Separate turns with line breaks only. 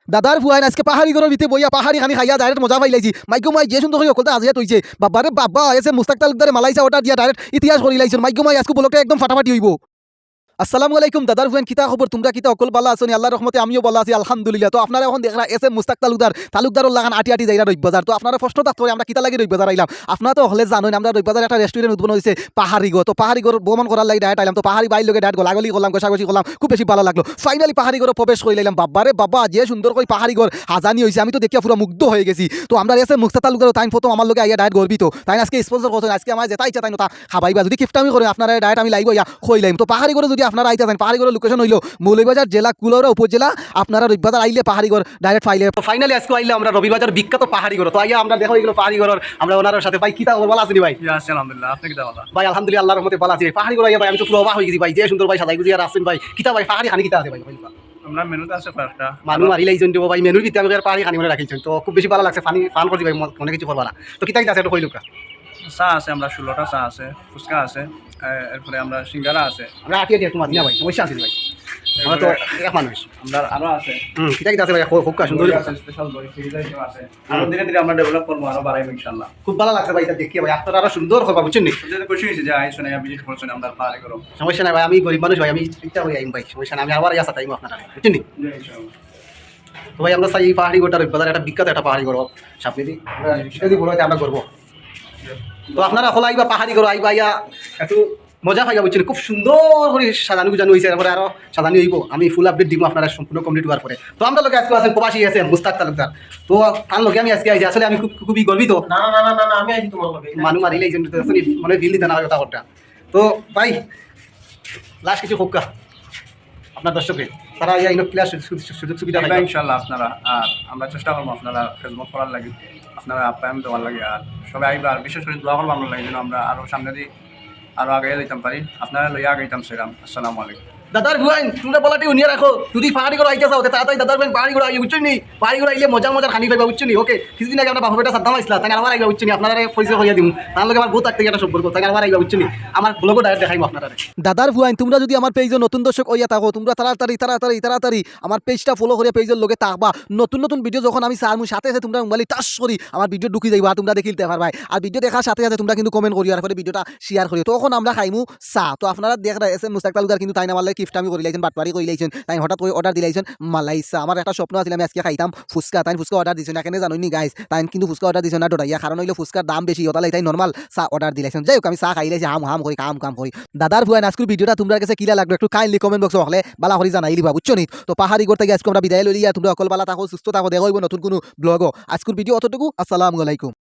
দাদার ফুয়াইন আজকে পাহাড়ি ঘরের ভিতরে বইয়া পাহাড়ি খানি খাইয়া ডাইরেক্ট মজা পাইলাইছি মাইকো মাই যে সুন্দর করে অকলতা আজিয়া তৈছে বাবারে বাবা এসে মুস্তাক তালুকদারে মালাইসা ওটা দিয়া ডাইরেক্ট ইতিহাস করি লাইছেন মাইকো মাই আজকে বলকে একদম ফাটাফাটি হইব। আসসালামু আলাইকুম দাদার ফুয়াইন কিতা খবর তোমরা কিতা অকল বালা আছো আল্লাহর রহমতে আমিও বলা আছি আলহামদুলিল্লাহ। তো আপনারা এখন দেখরা এসে মুস্তাক তালুকদারর লাগান আটি আটি যাইরা রইব বাজার। তো আপনারা প্রশ্ন থাকতে আমরা কিতা লাগি রইব বাজার আইলাম আপনারা তো হলে জানেন আমরা রইব বাজার একটা রেস্টুরেন্ট উদ্বোধন হয়েছে পাহাড়ি গো। তো পাহাড়ি গর ভ্রমণ করার লাগি ডাইরেক্ট আইলাম। তো পাহাড়ি বাইর লোকে ডাইরেক্ট গলাগলি করলাম গোসাগসি করলাম খুব বেশি ভালো লাগলো। ফাইনালি পাহাড়ি গরে প্রবেশ করে লাইলাম বাবারে বাবা যে সুন্দর করে পাহাড়ি গর হাজানি হয়েছে আমি তো দেখিয়া পুরো মুগ্ধ হয়ে গেছি। তো আমরা এসে মুস্তাক তালুকদার তাই প্রথম আমার লোকে আইয়া ডাইরেক্ট গর্বিত তাই আজকে স্পন্সর করছেন আজকে আমার যেটা ইচ্ছা তাই না খাবাইবা যদি কিফটামি করে আপনারা ডাইরেক্ট আমি লাইব ইয়া খইলাম। তো পাহাড়ি গরে যদি আপনারা আইতে চান পাহাড়ি লোকেশন হইলো মৌলভীবাজার জেলা কুলাউড়া উপজেলা আপনারা রবিবাজার আইলে পাহাড়িঘর ডাইরেক্ট ফাইলে। তো ফাইনালি আজকে আইলে আমরা রবিবাজার বিখ্যাত পাহাড়িঘর। তো আইয়া আমরা দেখো এগুলো পাহাড়িঘর আমরা ওনার সাথে ভাই কিতা ভালো আছেন ভাই?
আলহামদুলিল্লাহ আপনি কিতা ভালো?
ভাই আলহামদুলিল্লাহ আল্লাহর রহমতে ভালো আছি। পাহাড়িঘর আইয়া ভাই আমি তো পুরো অবাক হয়ে গেছি ভাই যে সুন্দর ভাই সাজাই গুজিয়া আসছেন ভাই কিতা ভাই পাহাড়ি খানি কিতা আছে ভাই?
আমরা মেনুতে আছে কয়েকটা
মানুষ মারি লাইছেন দেবো ভাই মেনুর ভিতরে আমি পাহাড়ি খানি মনে রাখিছেন। তো খুব বেশি ভালো লাগছে ফানি ফান করছি ভাই মনে কিছু করবা না। তো কিতা কিতা আছে একটু কইলুকা।
চা আছে আমরা 16টা চা আছে ফুচকা আছে এরপরে আমরা সিঙ্গারা আছে
আমরা আটি আটি একটু মাতি না ভাই সমস্যা আছে ভাই আমরা তো এক মানুষ
আমরা আরো আছে
কিতা কিতা আছে ভাই খুব সুন্দর
আছে স্পেশাল দই ফ্রিজে আছে আরো ধীরে ধীরে আমরা ডেভেলপ করব আরো বাড়াইব ইনশাআল্লাহ।
খুব ভালো লাগছে ভাই এটা দেখিয়ে ভাই আপনারা আরো সুন্দর করবা বুঝছেন নি?
যদি খুশি হইছে যে আইছো না ভিজিট করছেন আমরা পাহাড়ি করব
সমস্যা নাই ভাই আমি গরিব মানুষ ভাই আমি ইচ্ছা হয়ে আইম ভাই সমস্যা নাই আমি আবার আসা তাইম আপনারা বুঝছেন নি?
ইনশাআল্লাহ।
তো ভাই আমরা চাই এই পাহাড়ি গোটার বাজার একটা বিখ্যাত একটা পাহাড়ি গড় সামনে দিই সেটা দিয়ে বড় হইতে আমরা করবো। তো আপনারা হল আইবা পাহাড়ি গড় আইবা ইয়া একটু মজা পাইবা বুঝছেন খুব সুন্দর করে সাজানো গুজানো হয়েছে তারপরে আরো সাজানি হইব আমি ফুল আপডেট দিব আপনারা সম্পূর্ণ কমপ্লিট হওয়ার পরে। তো আমরা লোকে আজকে আছেন প্রবাসী আছেন মুস্তাক তালুকদার। তো তার লোকে আমি আজকে আইছি আসলে আমি খুবই গর্বিত।
না না না না না আমি আইছি তোমার লগে
মানুষ মারিলে এই জন্য মনে বিল দিতে না কথা কথা। তো ভাই লাস্ট কিছু হোক আপনার দর্শকে তারা ইয়া ইনো ক্লাস সুযোগ সুবিধা
এটা
পাইবা
ইনশাআল্লাহ আপনারা আর আমরা চেষ্টা করব আপনারা ফেসবুক করার লাগি আপনারা আপ্যায়ন দেওয়ার লাগে আর সবাই আইবা আর বিশেষ করে দোয়া করবো আমরা লাগে যেন আমরা আরো সামনে দিয়ে আরো আগে যাইতাম পারি আপনারা লইয়া আগাইতাম সেরাম। আসসালামু আলাইকুম।
দাদার ভুয়াইন তোমরা বলাটি উনিয়ে রাখো যদি পাহাড়ি করে আইতে চাও তাড়াতাড়ি দাদার ভাই পাহাড়ি করে আইয়ে বুঝছেন নি পাহাড়ি করে আইলে মজা মজা খানি পাইবা বুঝছেন নি? ওকে কিছুদিন আগে আমরা বাবা বেটা সাদ্দাম আইসলা তাই আবার আইবা বুঝছেন নি আপনারা পয়সা হইয়া দিন তার লগে আমার বহুত থাকতে একটা সম্পর্ক তাই আবার আইবা বুঝছেন নি আমার ব্লগও ডাইরেক্ট দেখাইবো আপনারা। দাদার ভুয়াইন তোমরা যদি আমার পেজে নতুন দর্শক হইয়া থাকো তোমরা তাড়াতাড়ি আমার পেজটা ফলো করে পেজের লগে থাকবা নতুন নতুন ভিডিও যখন আমি সার সাথে সাথে তোমরা মোবাইলে টাচ করি আমার ভিডিও ঢুকি যাইবা তোমরা দেখিতে পারবা আর ভিডিও দেখার সাথে সাথে তোমরা কিন্তু কমেন্ট করিও আর পরে ভিডিওটা শেয়ার করিও তখন আমরা খাইমু চা। তো আপনারা দেখরা এসে মুস্তাক তালুকদার কিন্তু তাই না মারলে গিফট আমি করি লাইছেন বাটপারি করি লাইছেন তাই হঠাৎ করে অর্ডার দিলাইছেন মালাইসা। আমার একটা স্বপ্ন আছিল আমি আজকে খাইতাম ফুচকা তাই ফুচকা অর্ডার দিছেন এখানে জানোনি গাইস তাই কিন্তু ফুচকা অর্ডার দিছেন না ডরাইয়া কারণ হইলো ফুচকার দাম বেশি ওটালাই তাই নর্মাল চা অর্ডার দিলাইছেন। যাই হোক আমি চা খাইলাইছি হাম করি কাম করি। দাদার ভুয়াইন আজকের ভিডিওটা তোমরা কাছে কিলা লাগবে একটু কাইন্ডলি কমেন্ট বক্সে হলে বালা করি জানাই লিবা বুঝছো নি? তো পাহাড়ি করতে গিয়ে আজকে আমরা বিদায় লইয়া তোমরা অকল বালা থাকো সুস্থ থাকো দেখা হইব নতুন কোনো ব্লগও। আজকের ভিডিও অতটুকু আসসালামু আলাইকুম।